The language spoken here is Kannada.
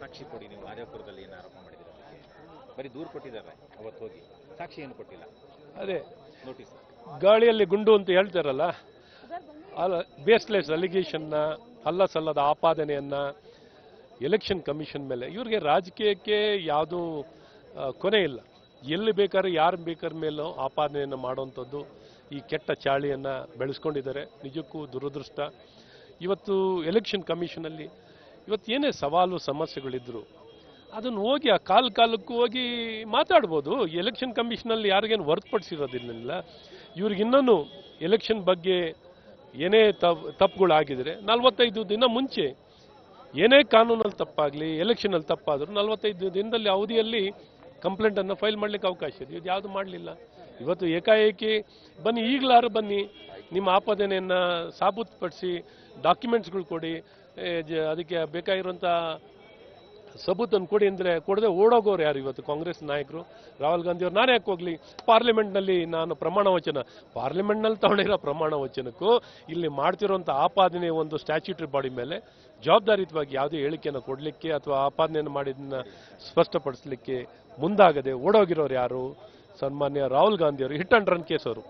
ಸಾಕ್ಷಿ ಕೊಡಿ, ನೀವು ಆರ್ಯಾಪುರದಲ್ಲಿ ಏನು ಆರೋಪ ಮಾಡಿದ್ದೀರ ಬರೀ ದೂರು ಕೊಟ್ಟಿದ್ದಾರೆ, ಅವತ್ತು ಹೋಗಿ ಸಾಕ್ಷಿ ಏನು ಕೊಟ್ಟಿಲ್ಲ. ಅದೇ ನೋಟಿಸ್ ಗಾಳಿಯಲ್ಲಿ ಗುಂಡು ಅಂತ ಹೇಳ್ತಾರಲ್ಲ, ಬೇಸ್ಲೆಸ್ ಅಲಿಗೇಷನ್ನ, ಅಲ್ಲ ಸಲ್ಲದ ಆಪಾದನೆಯನ್ನ ಎಲೆಕ್ಷನ್ ಕಮಿಷನ್ ಮೇಲೆ, ಇವ್ರಿಗೆ ರಾಜಕೀಯಕ್ಕೆ ಯಾವುದೂ ಕೊನೆ ಇಲ್ಲ. ಎಲ್ಲಿ ಬೇಕಾದ್ರೆ ಯಾರು ಬೇಕಾದ್ರ ಮೇಲೂ ಆಪಾದನೆಯನ್ನು ಮಾಡುವಂಥದ್ದು ಈ ಕೆಟ್ಟ ಚಾಳಿಯನ್ನು ಬೆಳೆಸ್ಕೊಂಡಿದ್ದಾರೆ. ನಿಜಕ್ಕೂ ದುರದೃಷ್ಟ. ಇವತ್ತು ಎಲೆಕ್ಷನ್ ಕಮಿಷನಲ್ಲಿ ಇವತ್ತು ಏನೇ ಸವಾಲು ಸಮಸ್ಯೆಗಳಿದ್ರು ಅದನ್ನು ಹೋಗಿ ಆ ಕಾಲಕ್ಕೂ ಹೋಗಿ ಮಾತಾಡ್ಬೋದು. ಎಲೆಕ್ಷನ್ ಕಮಿಷನಲ್ಲಿ ಯಾರಿಗೇನು ಹೊರತುಪಡಿಸಿರೋದಿಲ್ಲ. ಇವ್ರಿಗೆ ಇನ್ನೂ ಎಲೆಕ್ಷನ್ ಬಗ್ಗೆ ಏನೇ ತಪ್ಪುಗಳಾಗಿದ್ರೆ 45 ದಿನ ಮುಂಚೆ ಏನೇ ಕಾನೂನಲ್ಲಿ ತಪ್ಪಾಗಲಿ, ಎಲೆಕ್ಷನಲ್ಲಿ ತಪ್ಪಾದರೂ 45 ದಿನದಲ್ಲಿ ಅವಧಿಯಲ್ಲಿ ಕಂಪ್ಲೇಂಟನ್ನು ಫೈಲ್ ಮಾಡಲಿಕ್ಕೆ ಅವಕಾಶ ಇದೆ. ಇದು ಯಾವುದು ಮಾಡಲಿಲ್ಲ. ಇವತ್ತು ಏಕಾಏಕಿ ಬನ್ನಿ, ಈಗಲಾರು ಬನ್ನಿ, ನಿಮ್ಮ ಆಪಾದನೆಯನ್ನು ಸಾಬೀತುಪಡಿಸಿ ಡಾಕ್ಯುಮೆಂಟ್ಸ್ಗಳು ಕೊಡಿ, ಅದಕ್ಕೆ ಬೇಕಾಗಿರುವಂಥ ಸಬೂತನ್ನು ಕೊಡಿ ಅಂದರೆ ಕೊಡದೆ ಓಡೋಗೋರು ಯಾರು ಇವತ್ತು ಕಾಂಗ್ರೆಸ್ ನಾಯಕರು? ರಾಹುಲ್ ಗಾಂಧಿಯವರು ನಾನೇ ಯಾಕೆ ಹೋಗಲಿ? ಪಾರ್ಲಿಮೆಂಟ್ನಲ್ಲಿ ನಾನು ಪ್ರಮಾಣ ವಚನ, ಪಾರ್ಲಿಮೆಂಟ್ನಲ್ಲಿ ತಗೊಂಡಿರೋ ಪ್ರಮಾಣ ವಚನಕ್ಕೂ ಇಲ್ಲಿ ಮಾಡ್ತಿರೋಂಥ ಆಪಾದನೆ ಒಂದು ಸ್ಟ್ಯಾಚ್ಯೂಟರಿ ಬಾಡಿ ಮೇಲೆ ಜವಾಬ್ದಾರಿಯುತವಾಗಿ ಯಾವುದೇ ಹೇಳಿಕೆಯನ್ನು ಕೊಡಲಿಕ್ಕೆ ಅಥವಾ ಆಪಾದನೆಯನ್ನು ಮಾಡಿದ್ದನ್ನು ಸ್ಪಷ್ಟಪಡಿಸಲಿಕ್ಕೆ ಮುಂದಾಗದೆ ಓಡೋಗಿರೋರು ಯಾರು? ಸನ್ಮಾನ್ಯ ರಾಹುಲ್ ಗಾಂಧಿಯವರು ಹಿಟ್ ಅಂಡ್ ರನ್ ಕೇಸ್ ಅವರು.